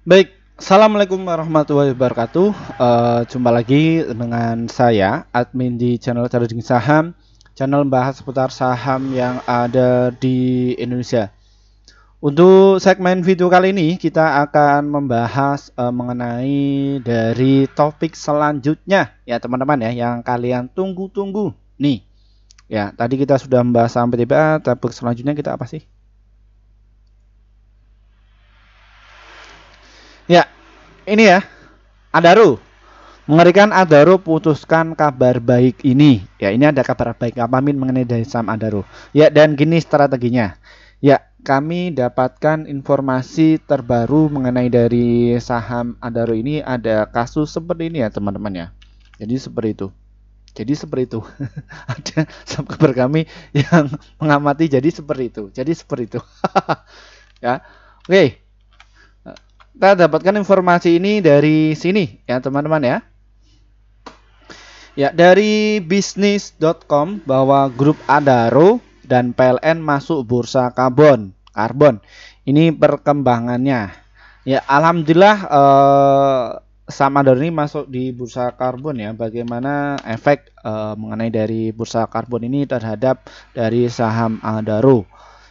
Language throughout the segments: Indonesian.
Baik, assalamualaikum warahmatullahi wabarakatuh. Jumpa lagi dengan saya, admin di channel Trading Saham, channel membahas seputar saham yang ada di Indonesia. Untuk segmen video kali ini, kita akan membahas mengenai dari topik selanjutnya, ya teman-teman ya, yang kalian tunggu-tunggu. Nih, ya tadi kita sudah membahas sampai tiba, topik selanjutnya kita apa sih? Ya, ini ya, Adaro. Mengerikan, Adaro putuskan kabar baik ini. Ya, ini ada kabar baik apa Min mengenai dari saham Adaro. Ya, dan gini strateginya. Ya, kami dapatkan informasi terbaru mengenai dari saham Adaro ini, ada kasus seperti ini ya teman-teman ya. Jadi seperti itu. Ada kabar kami yang mengamati jadi seperti itu. Ya. Oke. Kita dapatkan informasi ini dari sini ya teman-teman ya. Ya, dari bisnis.com bahwa grup Adaro dan PLN masuk bursa karbon. Ini perkembangannya. Ya, alhamdulillah saham Adaro ini masuk di bursa karbon ya. Bagaimana efek mengenai dari bursa karbon ini terhadap dari saham Adaro?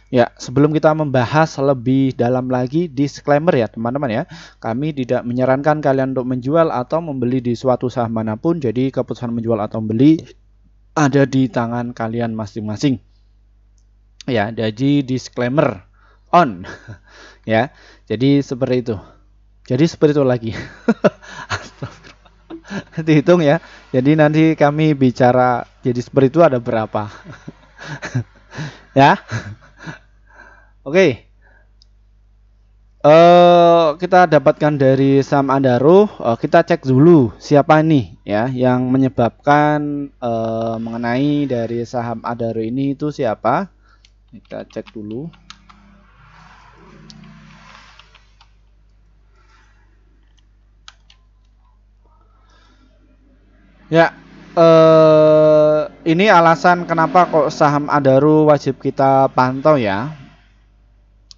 Ya, sebelum kita membahas lebih dalam lagi, disclaimer ya teman-teman ya. Kami tidak menyarankan kalian untuk menjual atau membeli di suatu saham manapun. Jadi keputusan menjual atau membeli ada di tangan kalian masing-masing. Ya, jadi disclaimer on. Ya, jadi seperti itu. Lagi. Dihitung ya. Jadi nanti kami bicara jadi seperti itu ada berapa. Ya. Oke. Kita dapatkan dari saham Adaro. Kita cek dulu siapa nih ya yang menyebabkan mengenai dari saham Adaro ini itu siapa. Kita cek dulu. Ya, ini alasan kenapa kok saham Adaro wajib kita pantau ya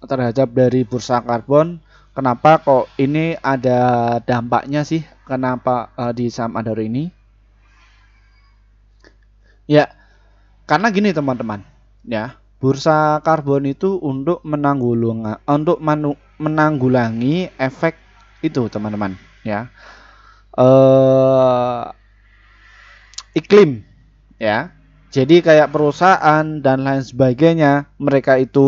terhadap dari bursa karbon. Kenapa kok ini ada dampaknya sih? Kenapa di saham Adaro ini? Ya, karena gini teman-teman, ya bursa karbon itu untuk menanggulangi efek itu teman-teman, ya iklim, ya. Jadi kayak perusahaan dan lain sebagainya, mereka itu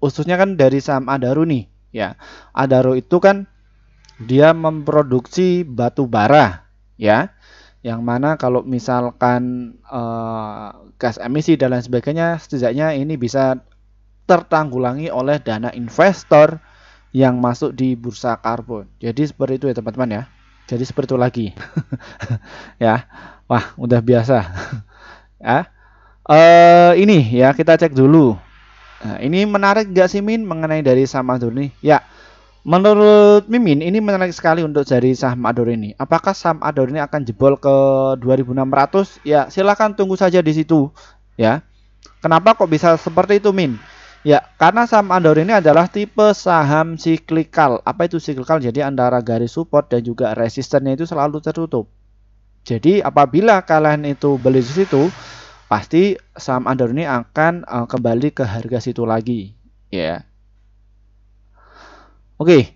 khususnya kan dari saham Adaro nih, ya. Adaro itu kan dia memproduksi batu bara, ya. Yang mana kalau misalkan gas emisi dan lain sebagainya, setidaknya ini bisa tertanggulangi oleh dana investor yang masuk di bursa karbon. Jadi seperti itu ya teman-teman ya. Jadi seperti itu lagi. Ya. Wah, udah biasa. Ya. Ini ya kita cek dulu. Nah, ini menarik gak sih Min mengenai dari saham Adaro ini? Ya, menurut Mimin ini menarik sekali untuk dari saham Adaro ini. Apakah saham Adaro ini akan jebol ke 2600? Ya, silakan tunggu saja di situ. Ya. Kenapa kok bisa seperti itu Min? Ya, karena saham Adaro ini adalah tipe saham siklikal. Apa itu siklikal? Jadi antara garis support dan juga resistennya itu selalu tertutup. Jadi apabila kalian itu beli di situ, pasti saham Adaro ini akan kembali ke harga situ lagi, ya. Oke,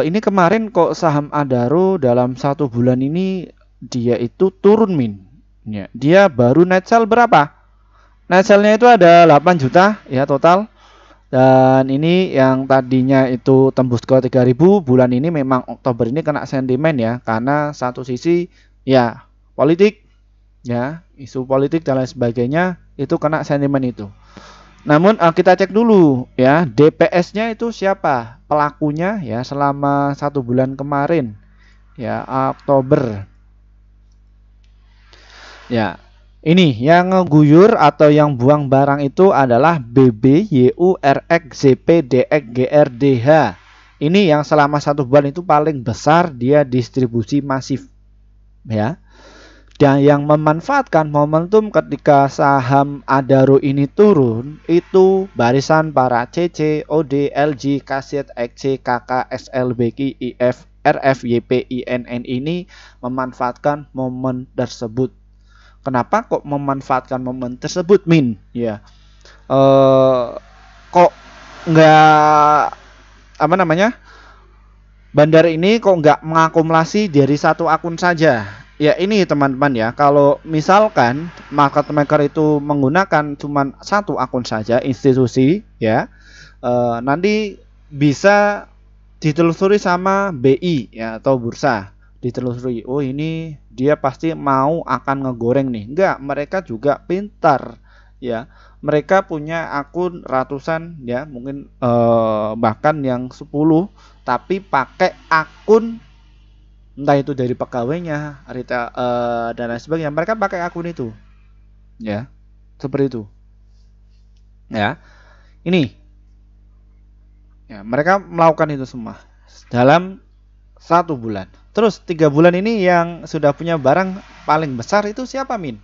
ini kemarin kok saham Adaro dalam 1 bulan ini dia itu turun Min. Ya, dia baru net sell berapa? Net sell-nya itu ada 8 juta ya total. Dan ini yang tadinya itu tembus ke 3000, bulan ini memang Oktober ini kena sentimen ya, karena satu sisi ya politik ya, isu politik dan lain sebagainya itu kena sentimen itu. Namun kita cek dulu ya, DPS-nya itu siapa pelakunya ya selama 1 bulan kemarin ya, Oktober. Ya, ini yang ngeguyur atau yang buang barang itu adalah BB, YU, RX, ZP, DX, GR, DH. Ini yang selama 1 bulan itu paling besar dia distribusi masif ya. Dan yang memanfaatkan momentum ketika saham Adaro ini turun itu barisan para CC, OD, LG, KZ, XC, KK, SL, BQ, IF, RF, YP, INN ini memanfaatkan momen tersebut. Kenapa kok memanfaatkan momen tersebut, Min? Ya, kok nggak apa namanya? Bandar ini kok nggak mengakumulasi dari satu akun saja? Ya ini teman-teman ya, kalau misalkan market maker itu menggunakan cuma satu akun saja institusi ya, nanti bisa ditelusuri sama BI ya atau bursa, ditelusuri, oh ini dia pasti mau akan ngegoreng nih. Enggak, mereka juga pintar ya, mereka punya akun ratusan ya, mungkin bahkan yang 10, tapi pakai akun entah itu dari pegawainya, retail dan lain sebagainya, mereka pakai akun itu ya, seperti itu ya. Ini ya, mereka melakukan itu semua dalam 1 bulan. Terus 3 bulan ini yang sudah punya barang paling besar itu siapa, Min?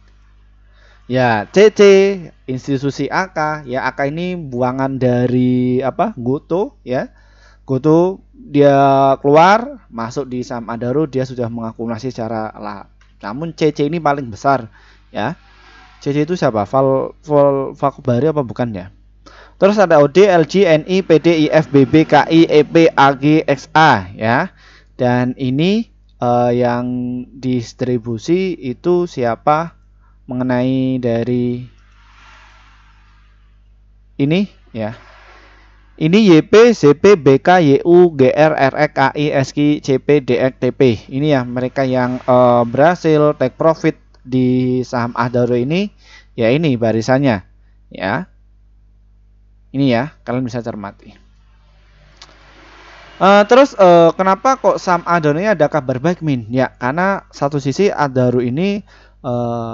Ya CC, institusi AK ya. AK ini buangan dari apa, Goto ya. Goto dia keluar masuk di saham Adaro, dia sudah mengakumulasi secara lah. Namun CC ini paling besar ya. CC itu siapa? Fakubari apa bukan ya? Terus ada OD, LG, NI, PD, IF, BB, KI, EP, AG, XA ya. Dan ini yang distribusi itu siapa? Mengenai dari ini ya. Ini YP, ZP, BK, YU, GR, RX, KI, SK, CP, DX, TP. Ini ya mereka yang berhasil take profit di saham Adaro ini. Ya ini barisannya ya. Ini ya, kalian bisa cermati. Terus kenapa kok saham Adaro ini ada kabar baik, Min? Ya karena satu sisi Adaro ini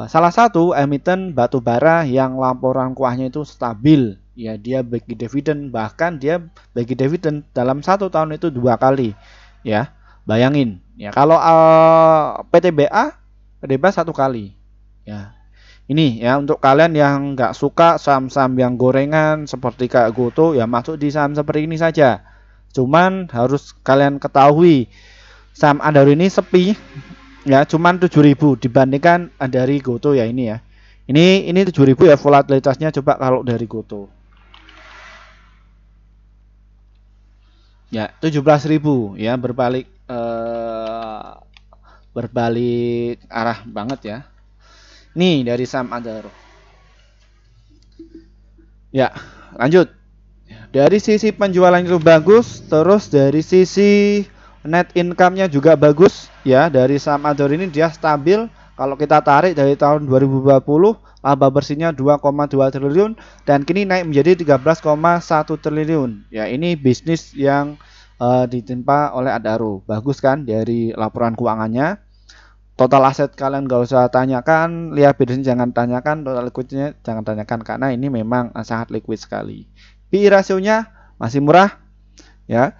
salah satu emiten batubara yang laporan keuangannya itu stabil. Ya dia bagi dividen, bahkan dia bagi dividen dalam 1 tahun itu 2 kali. Ya bayangin. Ya kalau PTBA 1 kali. Ya ini ya untuk kalian yang nggak suka saham-saham yang gorengan seperti kayak Goto, ya masuk di saham seperti ini saja. Cuman harus kalian ketahui saham Adaro ini sepi ya, cuman 7.000 dibandingkan dari Goto ya ini ya. Ini 7.000 ya volatilitasnya, coba kalau dari Goto. Ya 17.000 ya, berbalik arah banget ya. Nih dari saham Adaro. Ya, lanjut. Dari sisi penjualan itu bagus, terus dari sisi net income-nya juga bagus ya. Dari saham Adaro ini dia stabil. Kalau kita tarik dari tahun 2020, laba bersihnya 2,2 triliun dan kini naik menjadi 13,1 triliun. Ya, ini bisnis yang ditimpa oleh Adaro. Bagus kan dari laporan keuangannya. Total aset kalian gak usah tanyakan, liability jangan tanyakan, total liquidnya jangan tanyakan karena ini memang sangat liquid sekali. PI rasionya masih murah ya.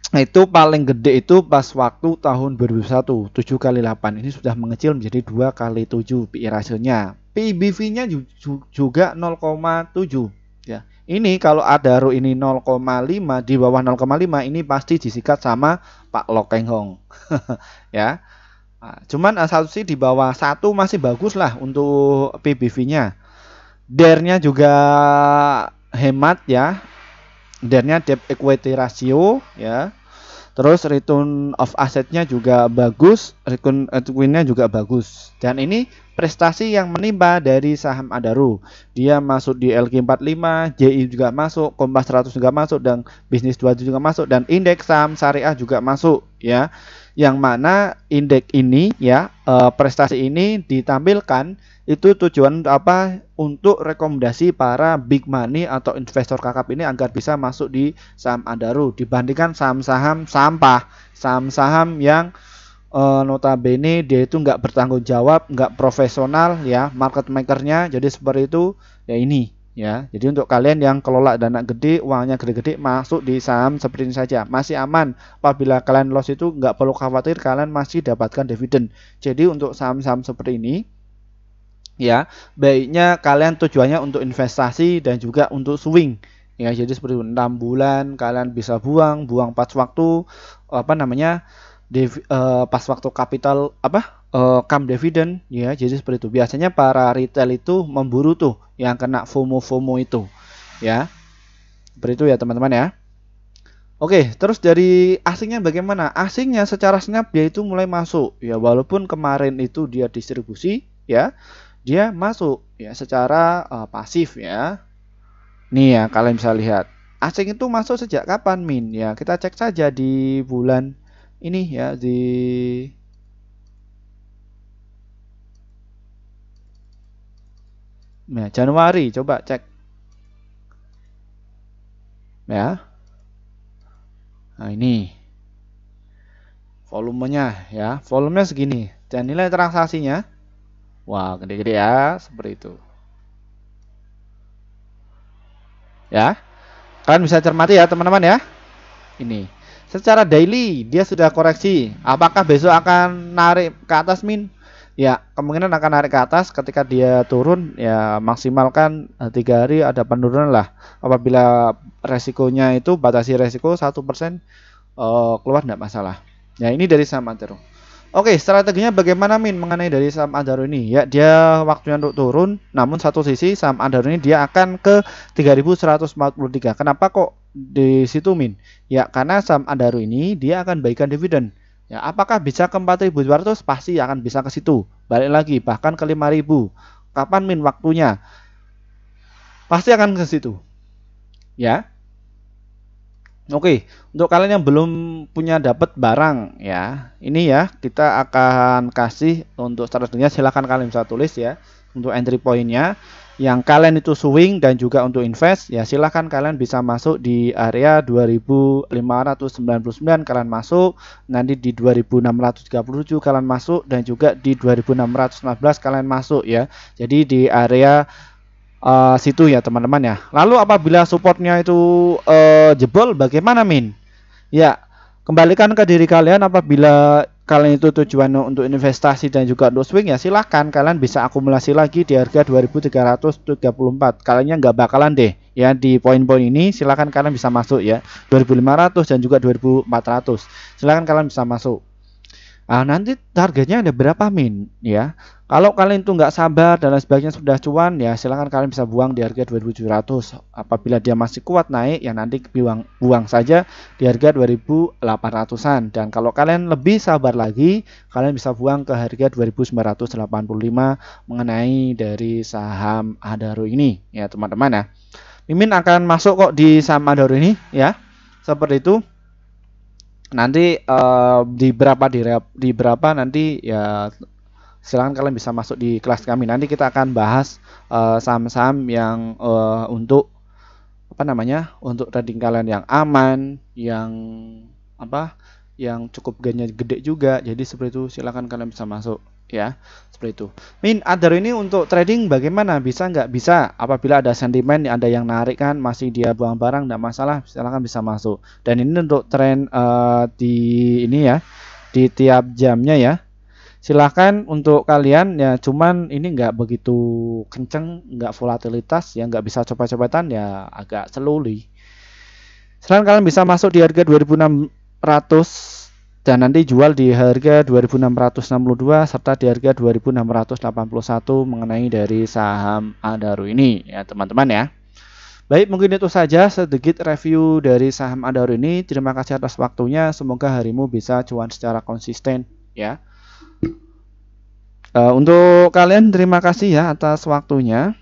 Itu paling gede itu pas waktu tahun 2001, 7 kali 8. Ini sudah mengecil menjadi 2 kali 7 PI rasionya. PBV-nya juga 0,7 ya. Ini kalau Adaro ini 0,5, di bawah 0,5 ini pasti disikat sama Pak Lokeng Hong. Ya. Nah, cuman satu sih di bawah 1 masih bagus lah untuk PBV-nya. DER-nya juga hemat ya. DER-nya debt equity ratio ya. Terus return of asset-nya juga bagus, return equity-nya juga bagus. Dan ini prestasi yang menimpa dari saham Adaro. Dia masuk di LQ45, JI juga masuk, Kompas 100 juga masuk, dan Bisnis 27 juga masuk, dan indeks saham syariah juga masuk ya. Yang mana indeks ini ya, prestasi ini ditampilkan itu tujuan apa? Untuk rekomendasi para big money atau investor kakap ini agar bisa masuk di saham Adaro dibandingkan saham-saham sampah, saham-saham yang notabene dia itu nggak bertanggung jawab, nggak profesional ya, market makernya. Jadi seperti itu ya, ini ya. Jadi untuk kalian yang kelola dana gede, uangnya gede-gede, masuk di saham seperti ini saja, masih aman. Apabila kalian loss itu nggak perlu khawatir, kalian masih dapatkan dividen. Jadi untuk saham-saham seperti ini, ya, baiknya kalian tujuannya untuk investasi dan juga untuk swing. Ya, jadi seperti 6 bulan kalian bisa buang pas waktu pas waktu capital come dividen, ya. Jadi seperti itu. Biasanya para retail itu memburu tuh yang kena FOMO itu, ya. Seperti itu ya teman-teman ya. Oke, terus dari asingnya bagaimana? Asingnya secara snap dia itu mulai masuk, ya, walaupun kemarin itu dia distribusi, ya, dia masuk ya secara pasif, ya. Nih ya, kalian bisa lihat asing itu masuk sejak kapan, Min? Ya, kita cek saja di bulan ini ya, di Januari, coba cek ya. Nah, ini volumenya ya, volumenya segini dan nilai transaksinya, wah, gede-gede ya, seperti itu ya. Kalian bisa cermati ya teman-teman ya. Ini secara daily dia sudah koreksi. Apakah besok akan narik ke atas, Min? Ya, kemungkinan akan narik ke atas. Ketika dia turun, ya maksimalkan 3 hari ada penurunan lah. Apabila resikonya itu batasi resiko 1%, keluar tidak masalah. Ya, ini dari saham Adaro. Oke, strateginya bagaimana, Min, mengenai dari saham Adaro ini? Ya, dia waktunya untuk turun, namun satu sisi saham Adaro ini dia akan ke 3143. Kenapa kok di situ, Min? Ya, karena saham Adaro ini dia akan bagikan dividen. Ya, apakah bisa ke 4.200? Pasti akan bisa ke situ. Balik lagi bahkan ke 5.000. Kapan, Min, waktunya? Pasti akan ke situ. Ya. Oke, untuk kalian yang belum punya dapat barang ya, ini ya kita akan kasih untuk strateginya, silahkan kalian bisa tulis ya untuk entry pointnya. Yang kalian itu swing dan juga untuk invest ya, silahkan kalian bisa masuk di area 2599 kalian masuk, nanti di 2637 kalian masuk, dan juga di 2615 kalian masuk ya. Jadi di area situ ya teman-teman ya. Lalu apabila supportnya itu jebol bagaimana, Min? Ya, kembalikan ke diri kalian. Apabila kalian itu tujuannya untuk investasi dan juga untuk swing, ya silahkan kalian bisa akumulasi lagi di harga 2334. Kalian nggak bakalan deh ya di poin-poin ini. Silahkan kalian bisa masuk ya 2500 dan juga 2400. Silahkan kalian bisa masuk. Nah, nanti targetnya ada berapa, Min? Ya, kalau kalian itu nggak sabar dan lain sebagainya sudah cuan, ya silahkan kalian bisa buang di harga 2700. Apabila dia masih kuat naik, ya nanti buang saja di harga 2800-an. Dan kalau kalian lebih sabar lagi, kalian bisa buang ke harga 2985 mengenai dari saham Adaro ini, ya teman-teman ya. Mimin akan masuk kok di saham Adaro ini, ya, seperti itu. Nanti di berapa nanti ya silahkan kalian bisa masuk di kelas kami. Nanti kita akan bahas saham-saham yang untuk untuk trading kalian yang aman, yang cukup gainnya gede juga. Jadi seperti itu, silahkan kalian bisa masuk ya, seperti itu. Min, Adaro ini untuk trading bagaimana? Bisa nggak? Bisa. Apabila ada sentimen, ada yang narik kan, masih dia buang barang, nggak masalah, silahkan bisa masuk. Dan ini untuk tren di ini ya, di tiap jamnya ya. Silahkan untuk kalian ya, cuman ini nggak begitu kenceng, nggak volatilitas ya, nggak bisa coba-cobaan ya, agak slowly. Silahkan kalian bisa masuk di harga 2600 dan nanti jual di harga 2662 serta di harga 2681 mengenai dari saham Adaro ini ya teman-teman ya. Baik, mungkin itu saja sedikit review dari saham Adaro ini. Terima kasih atas waktunya, semoga harimu bisa cuan secara konsisten ya. Untuk kalian terima kasih ya atas waktunya.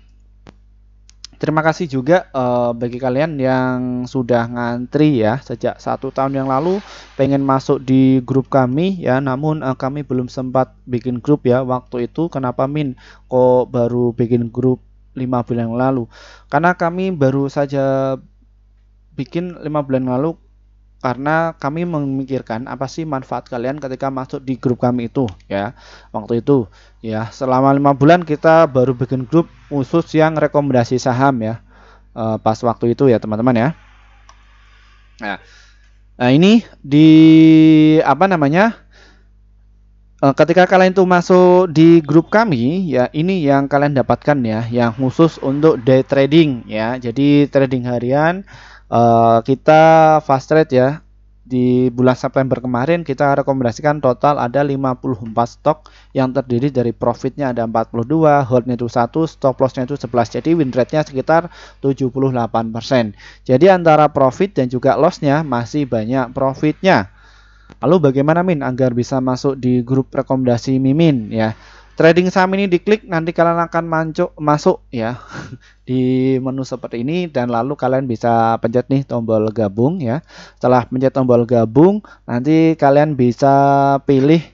Terima kasih juga bagi kalian yang sudah ngantri ya sejak 1 tahun yang lalu pengen masuk di grup kami ya, namun kami belum sempat bikin grup ya waktu itu. Kenapa, Min, kok baru bikin grup 5 bulan yang lalu? Karena kami baru saja bikin 5 bulan yang lalu, karena kami memikirkan apa sih manfaat kalian ketika masuk di grup kami itu ya. Waktu itu ya selama 5 bulan kita baru bikin grup khusus yang rekomendasi saham ya. pas waktu itu ya teman-teman ya. Nah, ini di apa namanya? Ketika kalian itu masuk di grup kami ya, ini yang kalian dapatkan ya, yang khusus untuk day trading ya. Jadi trading harian kita fast trade ya. Di bulan September kemarin kita rekomendasikan total ada 54 stok yang terdiri dari profitnya ada 42, holdnya itu 1, stop lossnya itu 11. Jadi win rate-nya sekitar 78%. Jadi antara profit dan juga lossnya masih banyak profitnya. Lalu bagaimana Min agar bisa masuk di grup rekomendasi Mimin ya? Trading saham ini diklik, nanti kalian akan masuk ya di menu seperti ini, dan lalu kalian bisa pencet nih tombol gabung ya. Setelah pencet tombol gabung, nanti kalian bisa pilih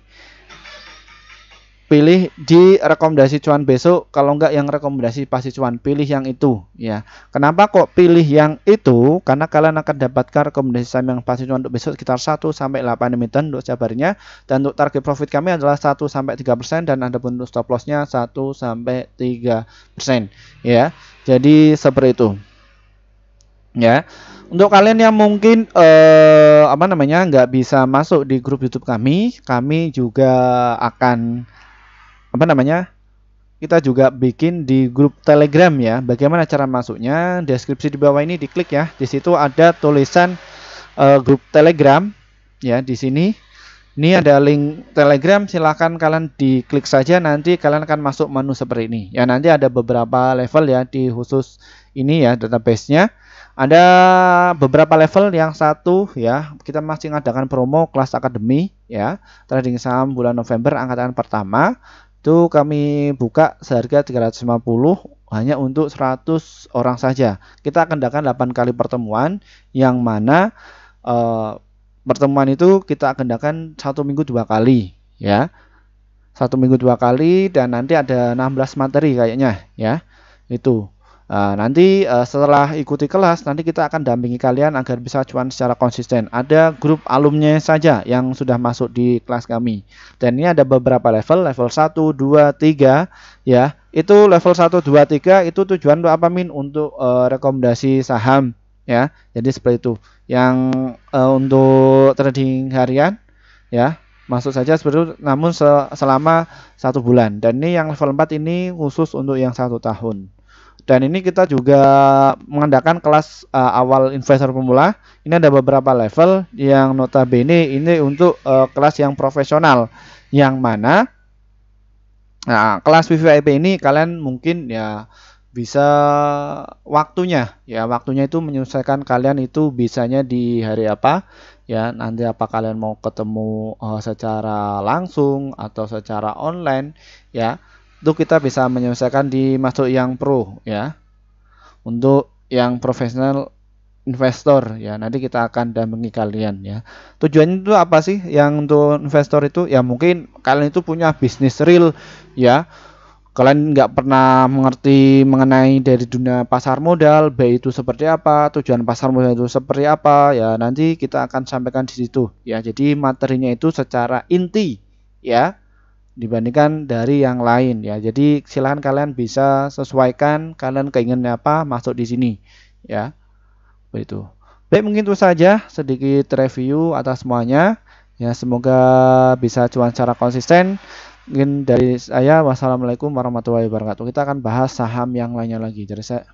di rekomendasi cuan besok. Kalau enggak yang rekomendasi pasti cuan, pilih yang itu ya. Kenapa kok pilih yang itu? Karena kalian akan dapatkan rekomendasi saham yang pasti cuan untuk besok sekitar 1 sampai 8 emiten untuk setiap harinya, dan untuk target profit kami adalah 1 sampai 3%, dan ada pun untuk stop lossnya 1 sampai 3% ya. Jadi seperti itu ya. Untuk kalian yang mungkin nggak bisa masuk di grup YouTube kami juga akan kita juga bikin di grup Telegram ya. Bagaimana cara masuknya? Deskripsi di bawah ini diklik ya. Di situ ada tulisan grup Telegram ya. Di sini ini ada link Telegram, silahkan kalian diklik saja, nanti kalian akan masuk menu seperti ini ya. Nanti ada beberapa level ya di khusus ini ya, database-nya. Ada beberapa level. Yang satu ya, kita masih mengadakan promo kelas akademi ya, trading saham bulan November angkatan pertama. Itu kami buka seharga 350 hanya untuk 100 orang saja. Kita akan adakan 8 kali pertemuan, yang mana pertemuan itu kita akan adakan 1 minggu 2 kali ya. 1 minggu 2 kali, dan nanti ada 16 materi kayaknya ya. Itu. Nanti setelah ikuti kelas, nanti kita akan dampingi kalian agar bisa cuan secara konsisten. Ada grup alumni saja yang sudah masuk di kelas kami. Dan ini ada beberapa level 1, 2, 3 ya. Itu level 1, 2, 3 itu tujuan untuk apa Min? Untuk rekomendasi saham ya. Jadi seperti itu. Yang untuk trading harian ya, masuk saja seperti itu, namun selama 1 bulan. Dan ini yang level 4 ini khusus untuk yang 1 tahun. Dan ini kita juga mengadakan kelas awal investor pemula. Ini ada beberapa level yang notabene ini untuk kelas yang profesional, yang mana kelas VIP ini kalian mungkin ya bisa waktunya itu menyesuaikan kalian itu bisanya di hari apa ya. Nanti apa kalian mau ketemu secara langsung atau secara online ya, itu kita bisa menyelesaikan di masuk yang pro ya. Untuk yang profesional investor ya, nanti kita akan dampingi kalian ya. Tujuannya itu apa sih? Yang untuk investor itu ya, mungkin kalian itu punya bisnis real ya. Kalian nggak pernah mengerti mengenai dari dunia pasar modal, baik itu seperti apa, tujuan pasar modal itu seperti apa ya, nanti kita akan sampaikan di situ ya. Jadi materinya itu secara inti ya, dibandingkan dari yang lain ya. Jadi silahkan kalian bisa sesuaikan kalian keinginannya apa, masuk di sini ya. Begitu. Baik, mungkin itu saja sedikit review atas semuanya ya. Semoga bisa cuan secara konsisten. Mungkin dari saya, wassalamualaikum warahmatullahi wabarakatuh. Kita akan bahas saham yang lainnya lagi. Dari saya